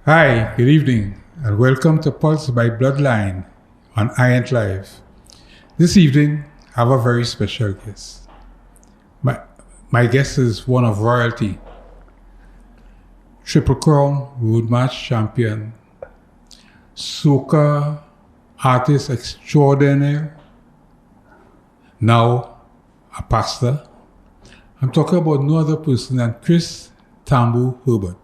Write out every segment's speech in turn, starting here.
Hi, good evening, and welcome to Pulse by Bloodline on iEnt Live. This evening, I have a very special guest. My guest is one of royalty, Triple Crown Road March champion, Soca artist extraordinaire, now a pastor. I'm talking about no other person than Chris Tambu Herbert.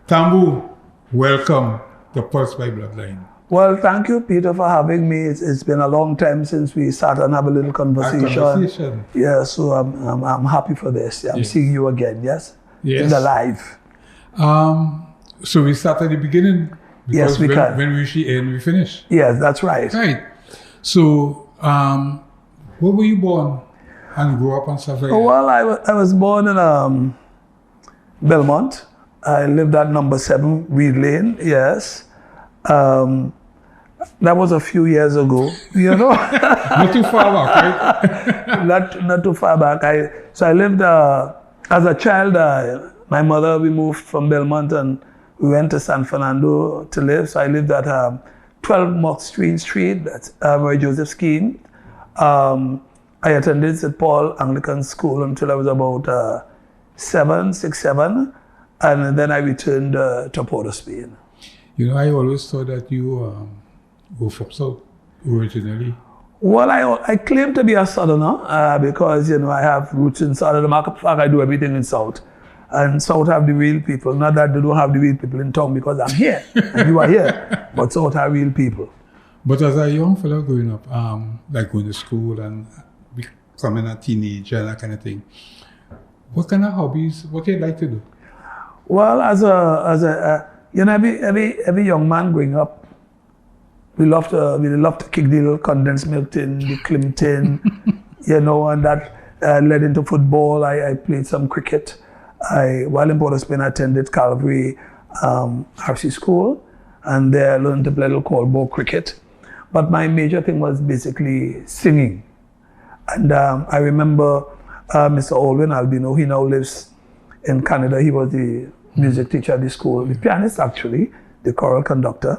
Tambu, welcome to Pulse by Bloodline. Well, thank you, Peter, for having me. It's been a long time since we sat and have a little conversation. Yeah, so I'm happy for this. I'm seeing you again, yes? Yes. In the live. So we start at the beginning? Yes, we can. When we end, we finish? Yes, that's right. Right. So, where were you born and grew up and stuff like that? Well, I was born in Belmont. I lived at number 7 Reed Lane, yes. That was a few years ago, you know. Not too far back, right? not too far back. So I lived, as a child, my mother, we moved from Belmont and we went to San Fernando to live. So I lived at 12 Mock Street, that's where Joseph Skeen. I attended St. Paul Anglican School until I was about 6, 7. And then I returned to Port of Spain. You know, I always thought that you were from South originally. Well, I claim to be a Southerner because, you know, I have roots in South. As a matter of fact, I do everything in South. And South have the real people. Not that they don't have the real people in town because I'm here and you are here. But South are real people. But as a young fellow growing up, like going to school and becoming a teenager and that kind of thing, what kind of hobbies, what do you like to do? Well, as a you know, every young man growing up, we love to kick the little condensed milk tin, the clim tin, you know, and that led into football. I played some cricket. While in Port of Spain, I attended Calvary RC School, and there I learned to play a little called ball cricket. But my major thing was basically singing. And I remember Mr. Alwyn Albino, he now lives in Canada. He was the music teacher at the school, the pianist actually, the choral conductor.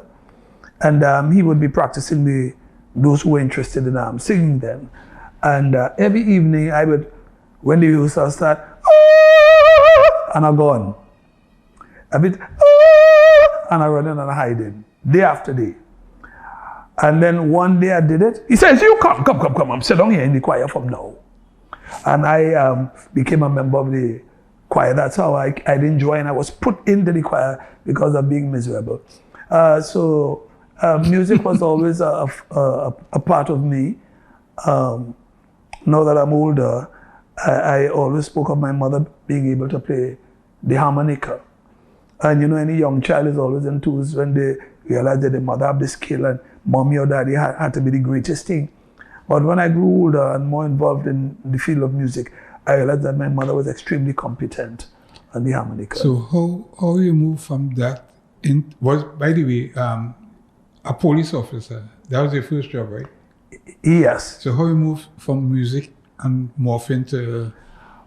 And he would be practicing those who were interested in singing then. And every evening when the rehearsal start, and I go on. A bit, and I run in and I hide in, day after day. And then one day I did it. He says, you come, I'm sitting here in the choir from now. And I became a member of the choir. That's how I didn't join. I was put into the choir because of being miserable. So music was always a part of me. Now that I'm older, I always spoke of my mother being able to play the harmonica. And you know, any young child is always enthused when they realize that their mother have the skill and mommy or daddy had to be the greatest thing. But when I grew older and more involved in the field of music, I realized that my mother was extremely competent on the harmonica. So how you moved from that by the way, a police officer. That was your first job, right? Yes. So how you moved from music and morph into...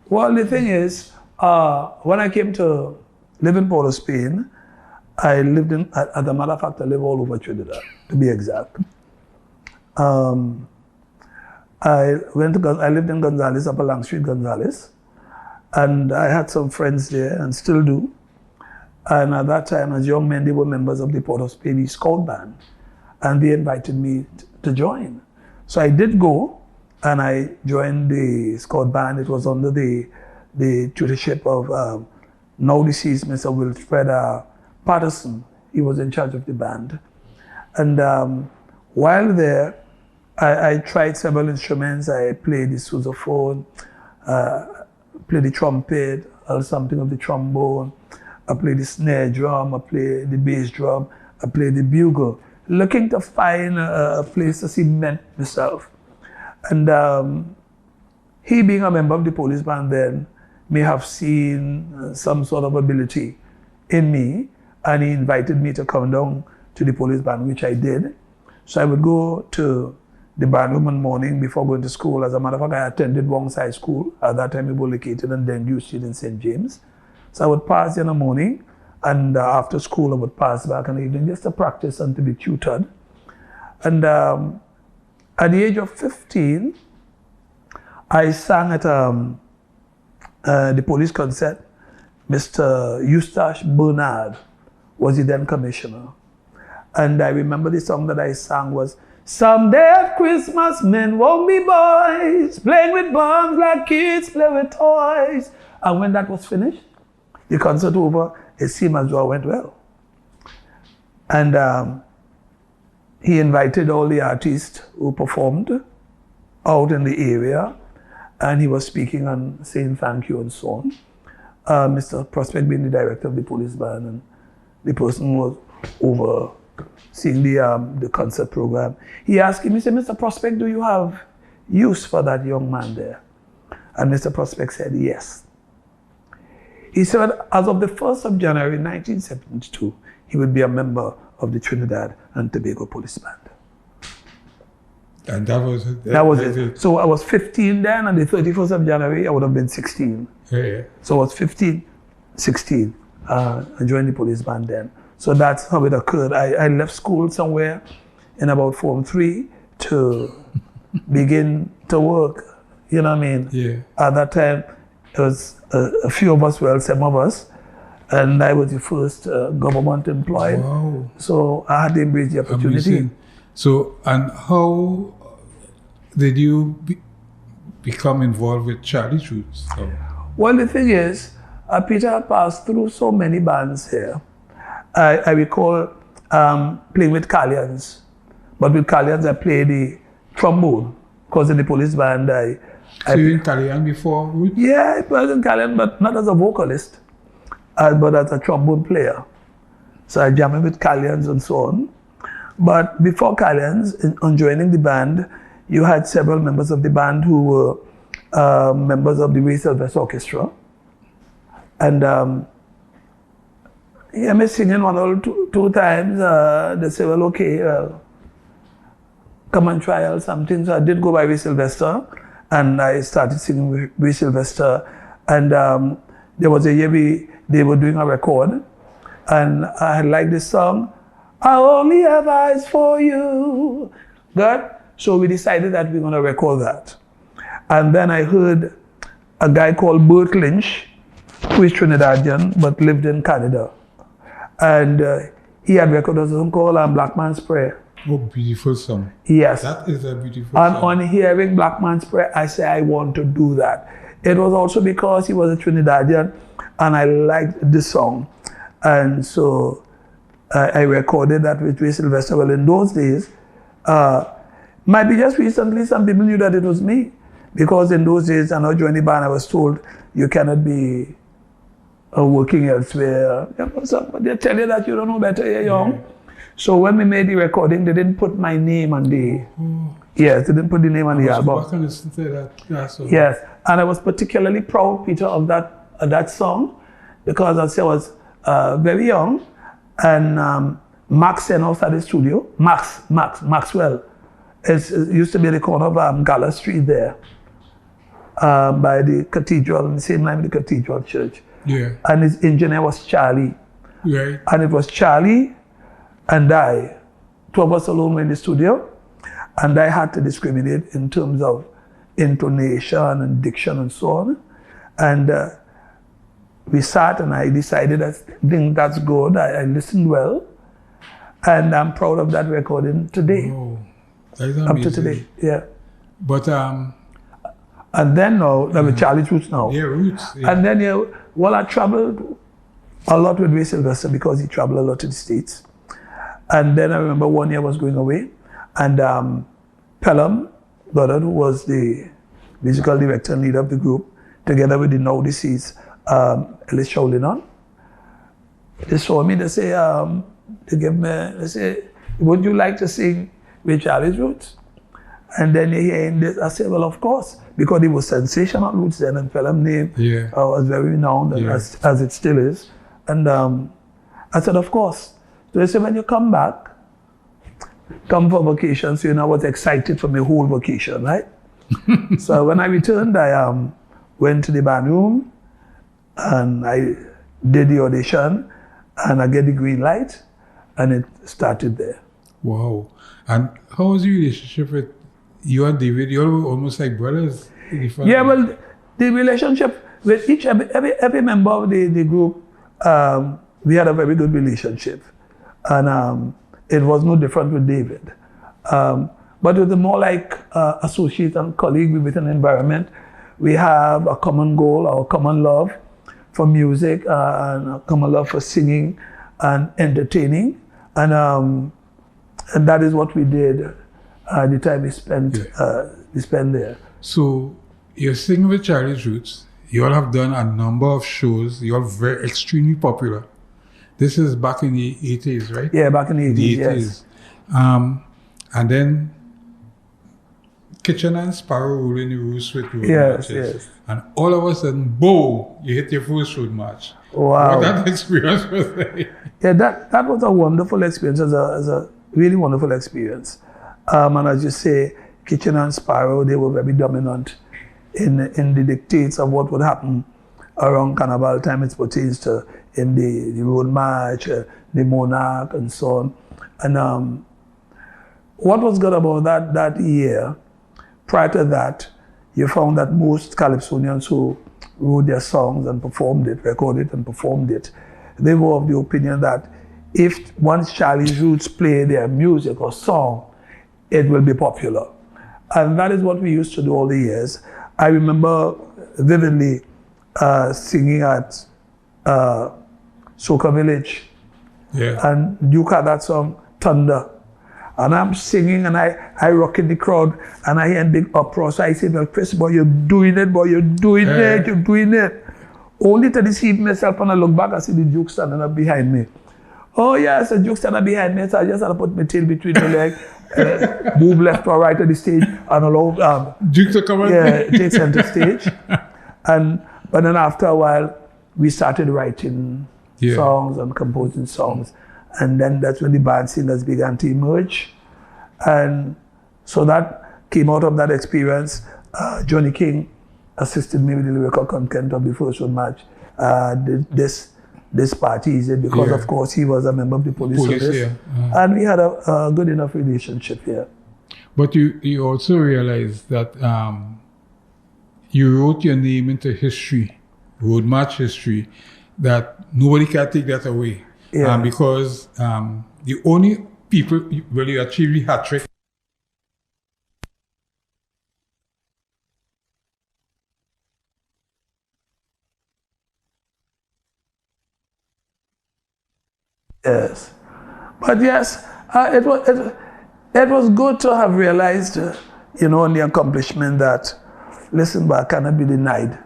Well, the thing is, when I came to live in Port of Spain, I lived in, as a matter of fact, I live all over Trinidad, to be exact. I lived in Gonzales, Upper Lang Street, Gonzales, and I had some friends there and still do. And at that time, as young men, they were members of the Port of Spain Scout Band, and they invited me to join. So I did go, and I joined the Scout Band. It was under the tutorship of now deceased Mr. Wilfred Patterson. He was in charge of the band. And while there, I tried several instruments. I played the sousaphone, played the trumpet, or something of the trombone. I played the snare drum, I played the bass drum, I played the bugle, looking to find a place to cement myself. And he, being a member of the police band then, may have seen some sort of ability in me, and he invited me to come down to the police band, which I did. So I would go to the band room one morning before going to school. As a matter of fact, I attended Wong's High School. At that time, we were located in Dengue Street in St. James. So I would pass in the morning And after school, I would pass back in the evening just to practice and to be tutored. And at the age of 15, I sang at the police concert. Mr. Eustache Bernard was the then commissioner. And I remember the song that I sang was, "Someday at Christmas, men won't be boys, playing with bombs like kids play with toys." And when that was finished, the concert over, it seemed as though it went well. And he invited all the artists who performed out in the area, and he was speaking and saying thank you and so on. Mr. Prospect being the director of the police band, and the person who was overseeing the concert program. He asked him, he said, "Mr. Prospect, do you have use for that young man there?" And Mr. Prospect said, "Yes." He said, as of the 1st of January 1972, he would be a member of the Trinidad and Tobago Police Band. And that was it. That was it. So I was 15 then, and the 31st of January, I would have been 16. Yeah. So I was 15, 16, and joined the police band then. So that's how it occurred. I left school somewhere in about Form 3 to begin to work, you know what I mean? Yeah. At that time, it was a few of us, well, some of us, and I was the first government employed. Wow. So I had to embrace the opportunity. Amazing. So, and how did you become involved with Charlie's Roots? So, Well, the thing is, Peter had passed through so many bands here. I recall playing with Callians, but with Callians I played the trombone, because in the police band so you were in Callian before Roots? Yeah, I was in Callian, but not as a vocalist, but as a trombone player. So I jammed with Callians and so on. But before Callians, on joining the band, you had several members of the band who were members of the Ray Sylvester Orchestra. And yeah, me singing one or two times. They said, "Well, okay, come and try out something." So I did go by Ray Sylvester, and I started singing with Ray Sylvester. And there was a year they were doing a record, and I liked this song, "I only have eyes for you." Good. So we decided that we're going to record that. And then I heard a guy called Bert Lynch, who is Trinidadian but lived in Canada. And he had recorded a song called Black Man's Prayer. Oh, beautiful song. Yes. That is a beautiful and song. On hearing Black Man's Prayer, I said, I want to do that. It was also because he was a Trinidadian and I liked the song. And so I recorded that with Ray Sylvester. Well, in those days, might be just recently some people knew that it was me. Because in those days, I joining the band, I was told you cannot be working elsewhere. They tell you that you don't know better, you're young. Yeah. So when we made the recording, they didn't put my name on the... Yes, they didn't put the name on the album. I can listen to that. Yeah, so. Yes, and I was particularly proud, Peter, of that song, because I was very young, and Max sent us at the studio. Maxwell. It used to be the corner of Gala Street there, by the cathedral, the same line with the cathedral church. Yeah. And his engineer was Charlie. Right. And it was Charlie and I, two of us alone were in the studio, and I had to discriminate in terms of intonation and diction and so on. And we sat and I decided, I think that's good. I listened well. And I'm proud of that recording today. Oh, that is amazing. Up to today, yeah. But and then now, that was Charlie's Roots now. Yeah, Roots. Yeah. And then I traveled a lot with Ray Sylvester because he traveled a lot to the States. And then I remember one year I was going away, and Pelham Goddard, who was the musical director and leader of the group, together with the now deceased Ellis Shaulinon, they saw me, they say, they say, would you like to sing with Charlie's Roots? And then you hear this, I said, well, of course, because it was sensational Roots then, and Pelham name was very renowned, as it still is. And I said, of course. So they said, when you come back, come for vacation. So I was excited for my whole vacation, right? So when I returned, I went to the band room and I did the audition. and I get the green light, and it started there. Wow. And how was your relationship with you and David? You're almost like brothers. Yeah, well, the relationship with every member of the group, we had a very good relationship. And it was no different with David. But it was more like associate and colleague within an environment. We have a common goal, our common love for music, and a common love for singing and entertaining. And that is what we did the time we spent there. So you're singing with Charlie's Roots. You all have done a number of shows. You all very extremely popular. This is back in the 80s, right? Yeah, back in the 80s, yes. And then Kitchen and Sparrow ruling the roost with road matches. Yes. And all of a sudden, boom, you hit your first road match. Wow. What that experience was like? Yeah, that was a wonderful experience, as a really wonderful experience. And as you say, Kitchen and Sparrow, they were very dominant in the dictates of what would happen around Carnival time. It pertains to in the road march, the monarch, and so on. And what was good about that year, prior to that, you found that most Calypsonians who wrote their songs and performed it, recorded and performed it, they were of the opinion that if once Charlie's Roots play their music or song, it will be popular. And that is what we used to do all the years. I remember vividly singing at Soca Village. Yeah. And Duke had that song, Thunder. And I'm singing and I rock in the crowd and I hear a big uproar. So I say, well, Chris, boy, you're doing it, boy, you're doing it, you're doing it. Only to deceive myself, and I look back, I see the Duke standing up behind me. Oh yes, the Duke standing behind me, so I just had to put my tail between my legs, move left or right of the stage, and allow Duke to come take center stage. But then after a while, we started writing songs and composing songs. And then that's when the band singers began to emerge. And so that came out of that experience. Johnny King assisted me with the lyrical content of the first road match. This party is it because, of course, he was a member of the police service. And we had a good enough relationship here. But you also realized that you wrote your name into history, road march history, that nobody can take that away. Yeah. Because the only people really achieve the hat trick. Yes, but yes, it was good to have realized, in the accomplishment that, listen, but cannot be denied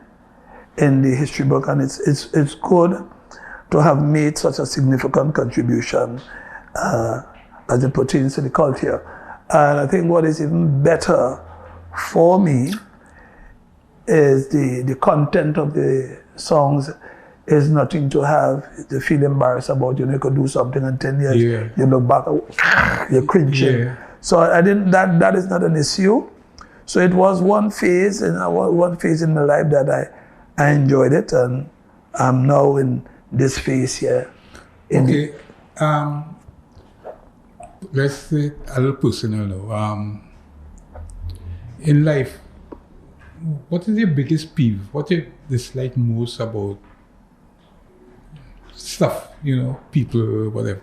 in the history book, and it's good to have made such a significant contribution as it pertains to the culture. And I think what is even better for me is the content of the songs is nothing to feel embarrassed about. You could do something in 10 years, you look back, you're cringing. Yeah. So that is not an issue. So it was one phase in my life that I enjoyed it, and I'm now in this phase here. Okay, let's say a little personal now. In life, what is your biggest peeve? What do you dislike most about stuff, people, whatever?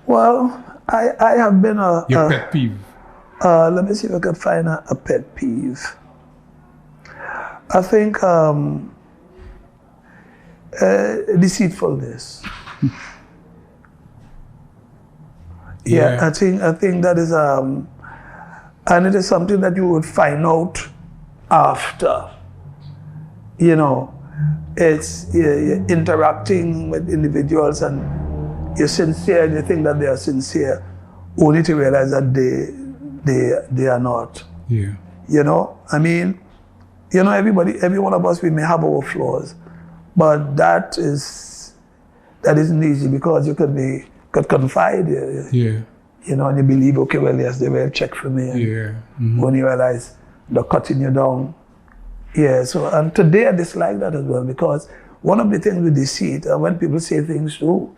Well, I have been your pet peeve. Let me see if I can find a pet peeve. I think deceitfulness. I think that is and it is something that you would find out after. It's you're interacting with individuals and you're sincere and you think that they are sincere, only to realize that they are not. Yeah. Every one of us, we may have our flaws, but that isn't easy because you could confide. And you believe, okay, well, yes, they will check for me. And when you realize they're cutting you down. Yeah, so, and today I dislike that as well, because one of the things with deceit, when people say things too,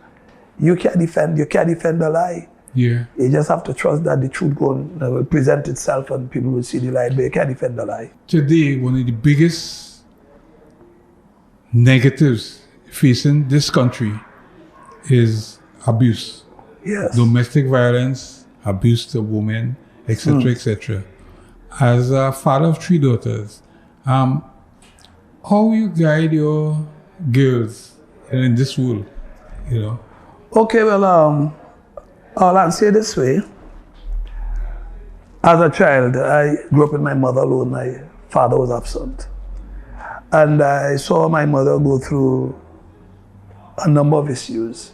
you can't defend the lie. Yeah. You just have to trust that the truth will present itself and people will see the light, but you can't defend the lie. Today, one of the biggest negatives facing this country is abuse. Yes. Domestic violence, abuse to women, etc., etc. As a father of 3 daughters, how you guide your girls in this world, you know? Okay, well, I'll say this way. As a child, I grew up with my mother alone. My father was absent. And I saw my mother go through a number of issues.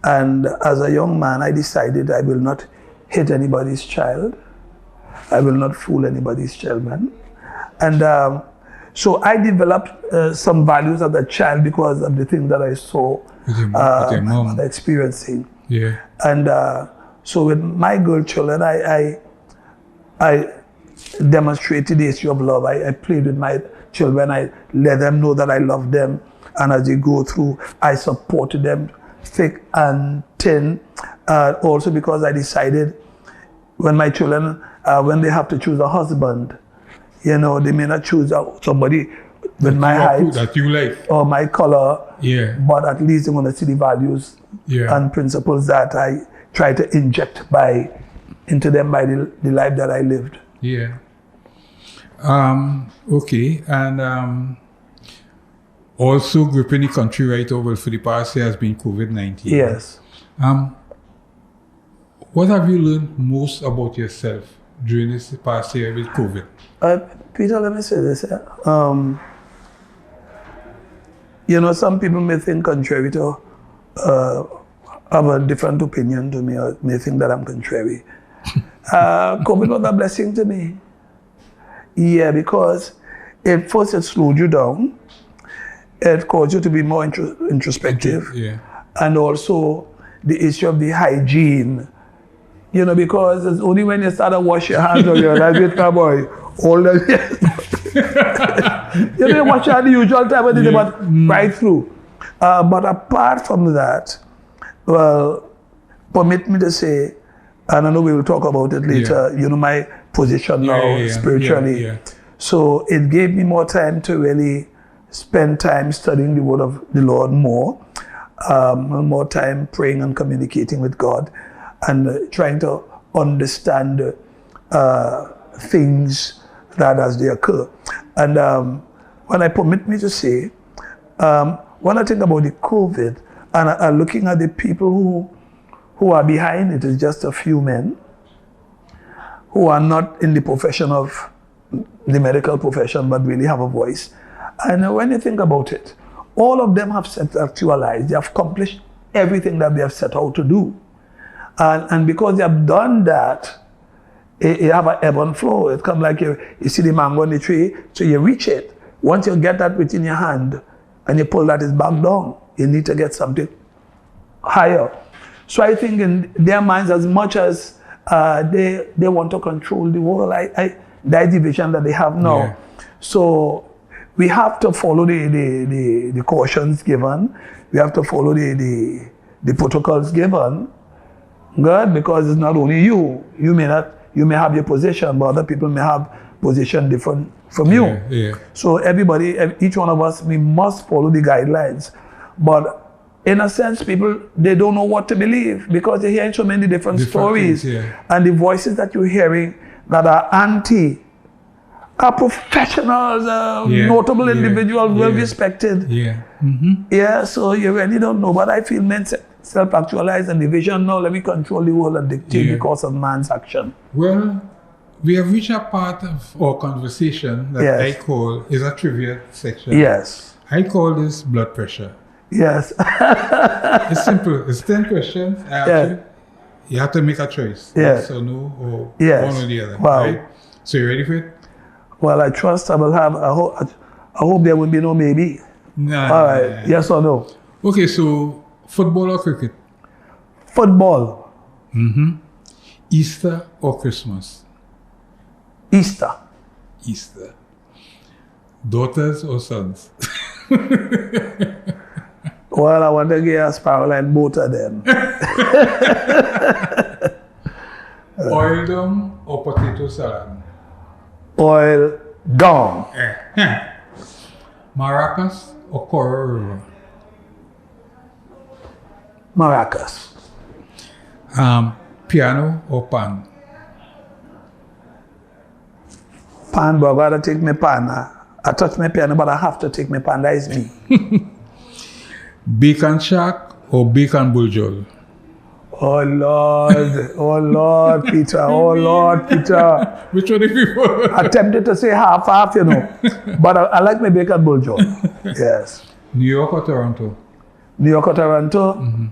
And as a young man, I decided I will not hit anybody's child. I will not fool anybody's children. And so I developed some values as a child because of the things that I saw my mother experiencing. Yeah. And so with my girl children, I demonstrated the issue of love. I played with my children. I let them know that I love them. And as they go through, I supported them thick and thin. Also because I decided when my children, when they have to choose a husband, you know, they may not choose somebody with my height that you like or my color, but at least they're going to see the values and principles that I try to inject into them by the life that I lived. Yeah. Okay. And also grew up in the country right over for the past year has been COVID-19. Yes. What have you learned most about yourself during this past year with COVID? Peter, let me say this. You know, some people may think contrary to, have a different opinion to me or may think that I'm contrary. COVID was a blessing to me. Yeah, because first it slowed you down. It caused you to be more introspective. Yeah. And also the issue of the hygiene. You know, because it's only when you start to wash your hands or you realize it, my boy, all the you know, wash your hands the usual time of the day, but right through. But apart from that, well, permit me to say, and I know we will talk about it later, you know, my position now spiritually. So it gave me more time to really spend time studying the word of the Lord more time praying and communicating with God and trying to understand things that as they occur. And when I permit me to say, when I think about the COVID and looking at the people who are behind it, is just a few men who are not in the profession of the medical profession, but really have a voice. And when you think about it, all of them have actualized, they have accomplished everything that they have set out to do. And because they have done that, you have an ebb and flow. It comes like you see the mango on the tree, so you reach it. Once you get that within your hand and you pull that, it's back down. You need to get something higher. So I think in their minds, as much as they want to control the world, that's the vision that they have now. Yeah. So we have to follow the cautions given. We have to follow the protocols given. Good, because it's not only you. You may have your position, but other people may have position different from you. Yeah. So everybody, each one of us, we must follow the guidelines. But in a sense, people, they don't know what to believe because they're hearing so many different stories. And the voices that you're hearing that are anti are professionals, notable individuals, well respected. So you really don't know. But I feel men self-actualize and the vision, no, let me control the world and dictate the course of man's action. Well, we have reached a part of our conversation that I call is a trivia section. Yes. I call this blood pressure. Yes. It's simple. It's 10 questions. You have to make a choice. Yes or no, or one or the other. Wow. Right? So you ready for it? Well, I trust I will have, I hope there will be no maybe. Nah. All right. Yes or no? Okay, so football or cricket? Football. Easter or Christmas? Easter. Daughters or sons? Well, I want to get a sparrow like both of them. Oil dum or potato salad? Oil down. Maracas or Coral River? Maracas. Piano or pan? Pan, but I gotta take my pan. I touch my piano, but I have to take my pan. That is me. Bacon shack or bacon buljol? Oh Lord, Peter. Oh Lord, Peter. Which one do you prefer? I tempted to say half, you know. But I like my bacon buljol. Yes. New York or Toronto? New York or Toronto? Mm-hmm.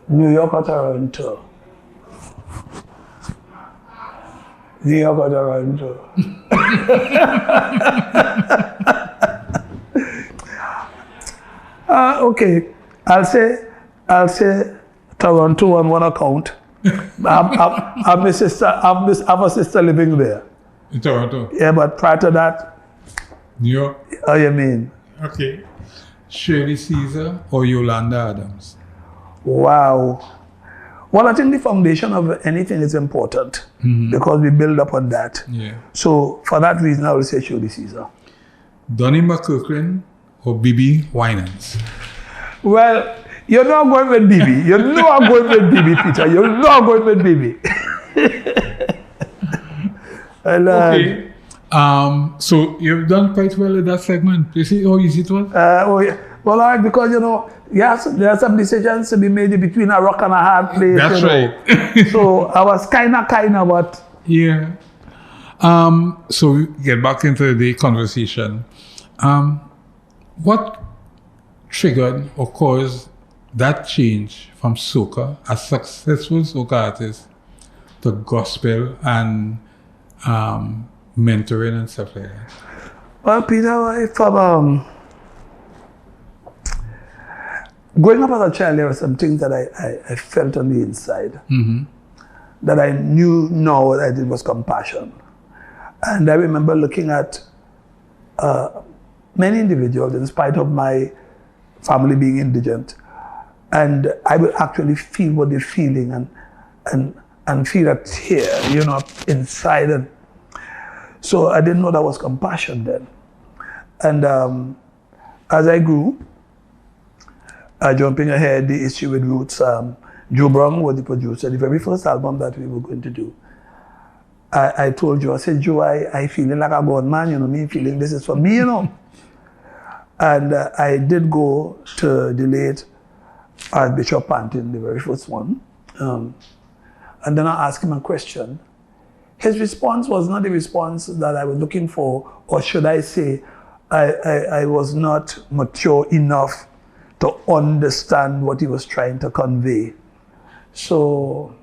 New York or Toronto? New York or Toronto? Okay, I'll say Toronto on one account. I have a sister living there. In Toronto? Yeah, but prior to that, New York? how you mean? Okay. Shirley Caesar or Yolanda Adams? Wow. Well, I think the foundation of anything is important because we build up on that. Yeah. So for that reason, I will say Shirley Caesar. Donnie McKirkland or Bibi Winans? Well, you're not going with Bibi. You know I'm going with Bibi, Peter. You're not going with Bibi. Okay. So you've done quite well in that segment. You see how easy it was? Yeah. Well, all right, because, you know, yes, there are some decisions to be made between a rock and a hard place. That's right. So I was kind of, but... Yeah. So we get back into the conversation. What triggered or caused that change from soca, a successful soca artist, to gospel and mentoring and stuff like that? Well, Peter, from growing up as a child, there were some things that I felt on the inside that I knew now that it was compassion. And I remember looking at many individuals, in spite of my family being indigent, and I would actually feel what they're feeling and feel a tear, you know, inside. And so I didn't know that was compassion then. And as I grew, jumping ahead, the issue with Roots, Joe Brown was the producer. The very first album that we were going to do, I told Joe, I said, Joe, I feeling like a God man, you know, me feeling this is for me, you know. And I did go to the late Archbishop Pantin, the very first one. And then I asked him a question. His response was not the response that I was looking for, or should I say, I was not mature enough to understand what he was trying to convey. So,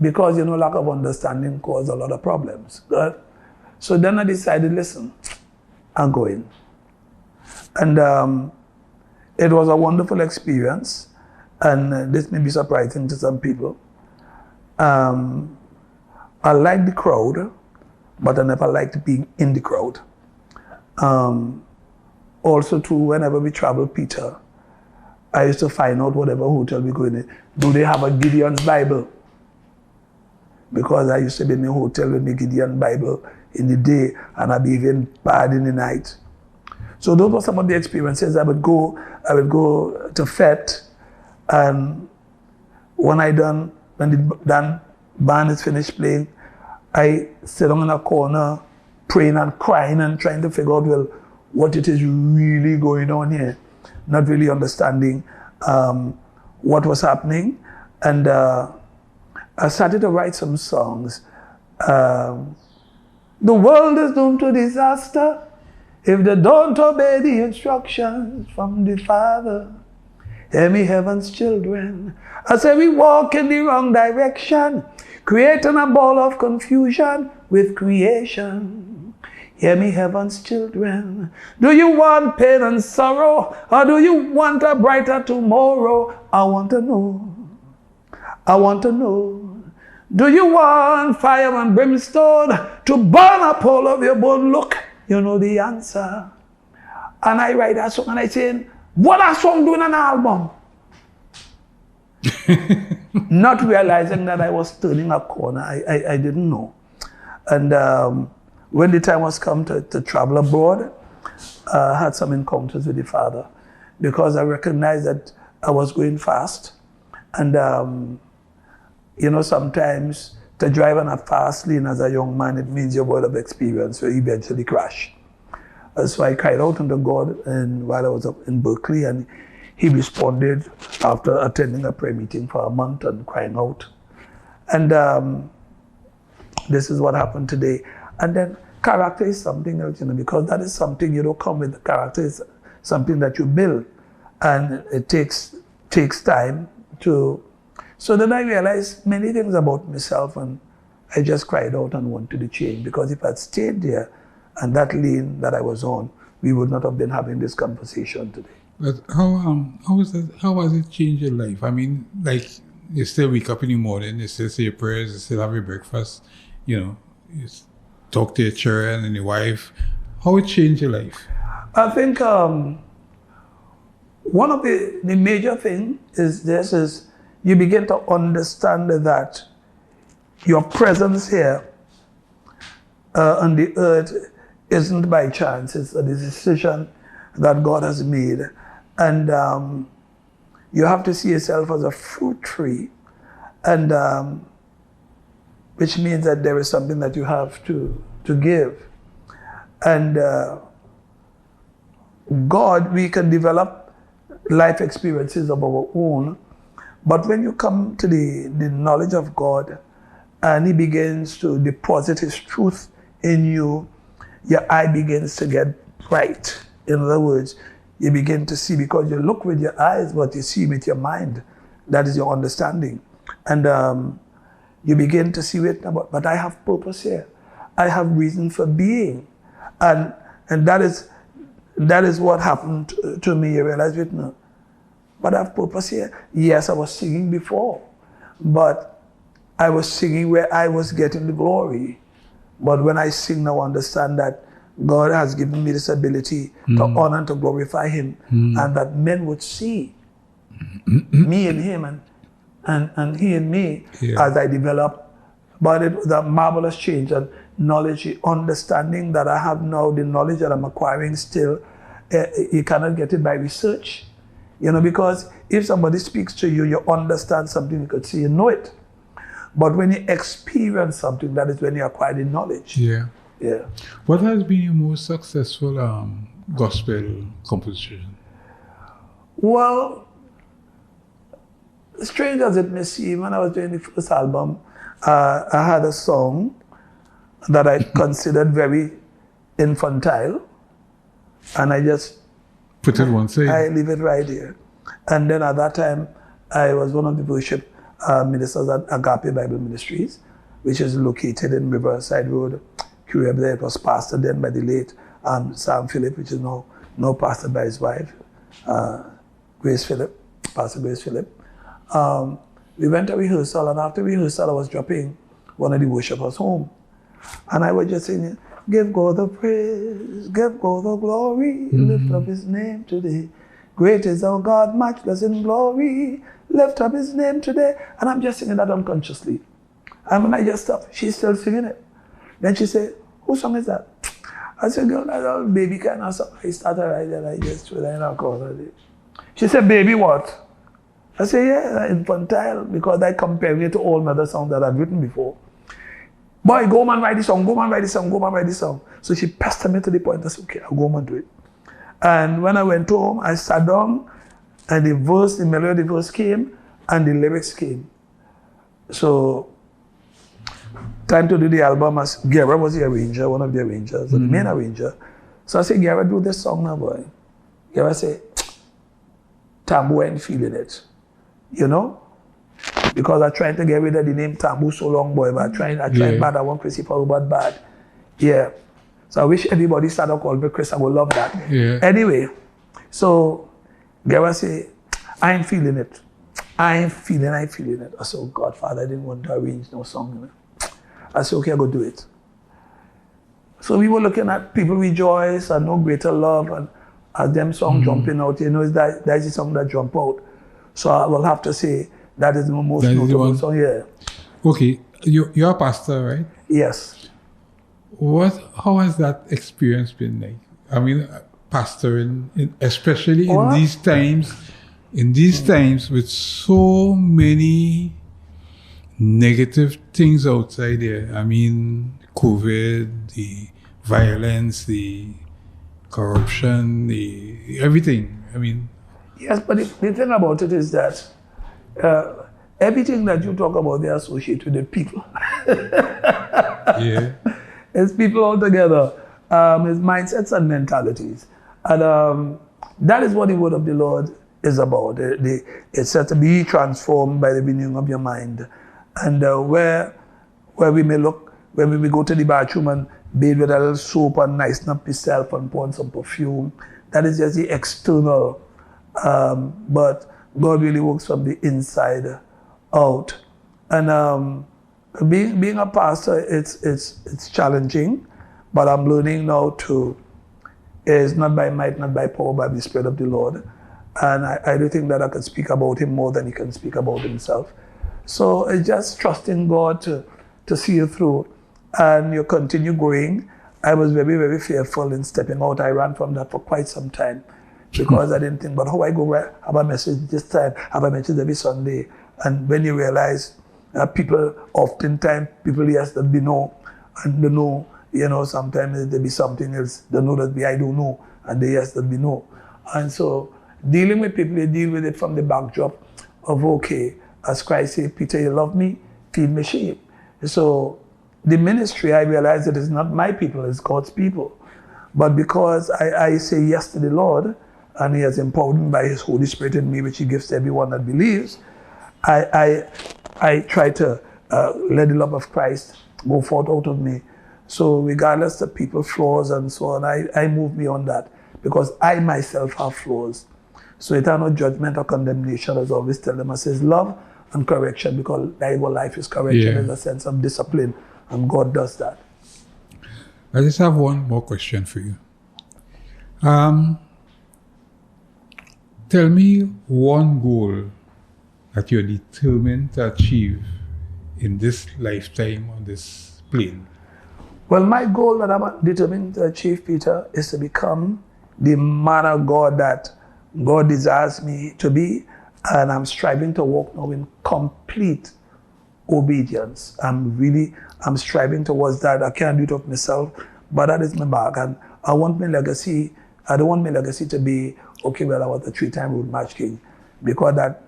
because, you know, lack of understanding caused a lot of problems. So then I decided, listen, I'm going. And it was a wonderful experience. And this may be surprising to some people. I liked the crowd, but I never liked being in the crowd. Also, too, whenever we travel, Peter, I used to find out whatever hotel we go in, do they have a Gideon's Bible? Because I used to be in a hotel with the Gideon Bible in the day, and I'd be even bad in the night. So those were some of the experiences. I would go to FET, and when the band is finished playing, I sit down in a corner, praying and crying and trying to figure out, well, what it is really going on here. Not really understanding what was happening. And I started to write some songs. The world is doomed to disaster if they don't obey the instructions from the Father. Hear me, heaven's children. I say we walk in the wrong direction, creating a ball of confusion with creation. Hear me, heaven's children. Do you want pain and sorrow, or do you want a brighter tomorrow? I want to know. I want to know. Do you want fire and brimstone to burn up all of your bone? Look, you know the answer. And I write that song and I say, what that song doing on an album? Not realizing that I was turning a corner. I didn't know. And when the time was come to travel abroad, I had some encounters with the Father because I recognized that I was going fast. And, you know, sometimes to drive on a fast lane as a young man, it means you're world of experience, so you eventually crash. So I cried out unto God and while I was up in Berkeley, and he responded after attending a prayer meeting for a month and crying out. And this is what happened today. And then character is something else, you know, because that is something you don't come with. The character is something that you build, and it takes time to. So then I realized many things about myself, and I just cried out and wanted to change, because if I'd stayed there and that lane that I was on, we would not have been having this conversation today. But how is that? How has it changed your life? I mean, like, you still wake up in the morning, you still say your prayers, you still have your breakfast, you know, you talk to your children and your wife. How it changed your life? I think one of the major thing is you begin to understand that your presence here on the earth isn't by chance. It's a decision that God has made. And you have to see yourself as a fruit tree, and which means that there is something that you have to give. And God, we can develop life experiences of our own, but when you come to the knowledge of God and He begins to deposit His truth in you, your eye begins to get bright. In other words, you begin to see, because you look with your eyes, but you see with your mind. That is your understanding. And you begin to see, wait, but I have purpose here. I have reason for being. And that is what happened to me. You realize, wait, no, but I have purpose here. Yes, I was singing before, but I was singing where I was getting the glory. But when I sing now, I understand that God has given me this ability to honor and to glorify Him, and that men would see me in Him and He in me as I develop. But it was a marvelous change and knowledge, understanding that I have now, the knowledge that I'm acquiring still, you cannot get it by research. You know, because if somebody speaks to you, you understand something, you could see, you know it. But when you experience something, that is when you acquire the knowledge. Yeah. Yeah. What has been your most successful gospel composition? Well, strange as it may seem, when I was doing the first album, I had a song that I considered very infantile, and I just put it one side. I leave it right here. And then at that time, I was one of the worship ministers at Agape Bible Ministries, which is located in Riverside Road, Curab. There it was pastored then by the late Sam Phillip, which is now pastored by his wife, Grace Phillip, Pastor Grace Phillip. We went to rehearsal, and after rehearsal, I was dropping one of the worshipers home. And I was just saying, give God the praise, give God the glory, lift up His name today. Great is our God, matchless in glory, lift up His name today. And I'm just singing that unconsciously. And when I just stopped, she's still singing it. Then she said, whose song is that? I said, girl, that's all baby kind of song. I started right there, I just threw that in her corner. She said, baby what? I said, yeah, infantile, because I compare it to all other songs that I've written before. Boy, go man write this song, go man write this song, go man write this song. So she pestered me to the point, I said, okay, I'll go man do it. And when I went home, I sat down, and the melody of the verse came, and the lyrics came. So, time to do the album, as Gera was the arranger, one of the arrangers, the main arranger. So I said, Gera, do this song now, boy. Gera said, Tambu ain't feeling it. You know? Because I tried to get rid of the name Tambu so long, boy, but I tried bad. I want Chris Herbert bad. Yeah. So I wish everybody started calling me Chris. I would love that. Yeah. Anyway, so Gera say, I ain't feeling it. I ain't feeling it. I said, oh God, Father, I didn't want to arrange no song. You know? I said, okay, I go do it. So we were looking at People Rejoice and No Greater Love, and as them song jumping out, that is the song that jump out. So I will have to say that is the most notable song, yeah. Okay, you're a pastor, right? Yes. How has that experience been like? I mean, pastoring, especially in these times with so many negative things outside there. I mean, COVID, the violence, the corruption, the everything. I mean. Yes, but the thing about it is that everything that you talk about, they're associated with people. Yeah. It's people altogether. It's mindsets and mentalities. And that is what the word of the Lord is about. It's said to be transformed by the renewing of your mind. And where we may look, when we go to the bathroom and bathe with a little soap and nice up yourself and put on some perfume, that is just the external. But God really works from the inside out. And being a pastor, it's challenging, but I'm learning now it's not by might, not by power, by the Spirit of the Lord. And I do think that I can speak about him more than he can speak about himself. So it's just trusting God to see you through, and you continue growing. I was very, very fearful in stepping out. I ran from that for quite some time because I didn't think, but how I go have a message this time, have a message every Sunday. And when you realize oftentimes people yes that be no, and the no, sometimes there be something else, the no that be I don't know, and the yes that be no. And so dealing with people, you deal with it from the backdrop of, okay, as Christ said, Peter, you love me, feed me sheep. So the ministry, I realize that it's not my people, it's God's people. But because I say yes to the Lord, and he has empowered me by his Holy Spirit in me, which he gives to everyone that believes, I try to let the love of Christ go forth out of me. So regardless of people's flaws and so on, I move beyond that because I myself have flaws. So it has no judgment or condemnation, as I always tell them. I says love and correction, because our life is correction in a sense of discipline, and God does that. I just have one more question for you. Tell me one goal that you're determined to achieve in this lifetime on this plane. Well, my goal that I'm determined to achieve, Peter, is to become the man of God that God desires me to be, and I'm striving to walk now in complete obedience. I'm striving towards that. I can't do it of myself, but that is my bag. And I want my legacy, I don't want my legacy to be, okay, well, I was a 3-time road match king, because that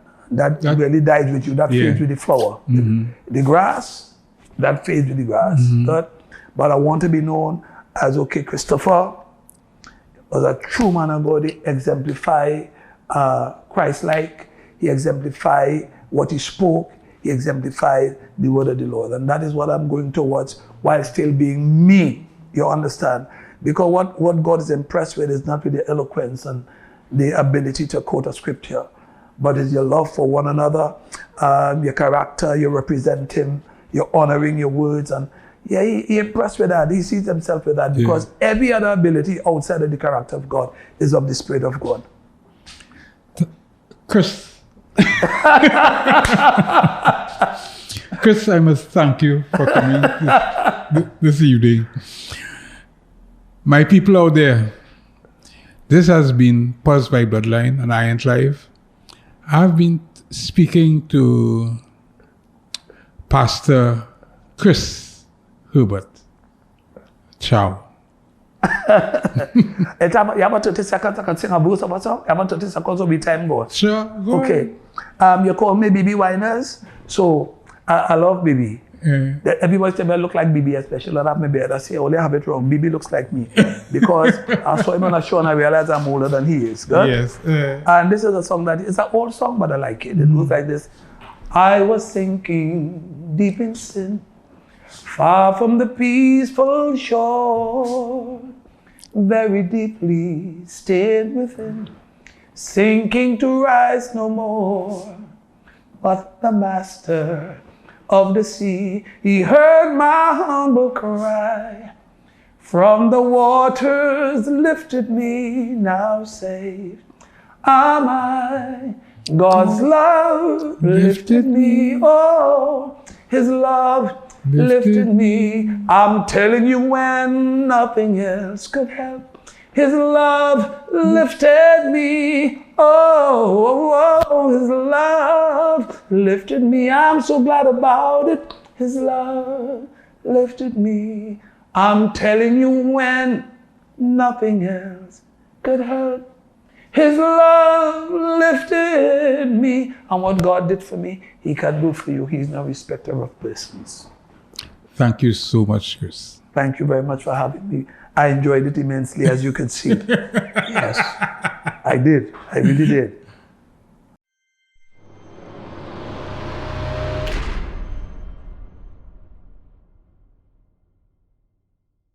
really dies with you, that fades with the flower. Mm-hmm. The grass, that fades with the grass. Mm-hmm. But I want to be known as, okay, Christopher was a true man of God. He exemplified Christ-like. He exemplified what he spoke. He exemplified the word of the Lord. And that is what I'm going towards while still being me. You understand? Because what God is impressed with is not with the eloquence and the ability to quote a scripture, but is your love for one another, your character, you represent him, you're honoring your words. And yeah, he impressed with that. He sees himself with that, because every other ability outside of the character of God is of the Spirit of God. Chris. Chris, I must thank you for coming this evening. My people out there, this has been Pulse by Bloodline and iEnt Live. I've been speaking to Pastor Chris Herbert. Ciao. You have 30 seconds, I can sing a verse of a song. You have 30 seconds of the time go. Sure, go okay. You call me BB Winers, so I love BB. Everybody say I look like BB, especially when I have my beard. I say, only have it wrong. BB looks like me. Because I saw him on a show and I realized I'm older than he is. Good? Yes. And this is a song it's an old song, but I like it. It goes like this. I was sinking deep in sin, far from the peaceful shore, very deeply stayed within, sinking to rise no more. But the master of the sea, he heard my humble cry. From the waters lifted me, now saved am I. God's love lifted me, oh, his love lifted me. I'm telling you when nothing else could help. His love lifted me, oh, his love lifted me. I'm so glad about it. His love lifted me. I'm telling you when nothing else could help. His love lifted me. And what God did for me, he can do for you. He's no respecter of persons. Thank you so much, Chris. Thank you very much for having me. I enjoyed it immensely, as you can see. Yes, I did. I really did.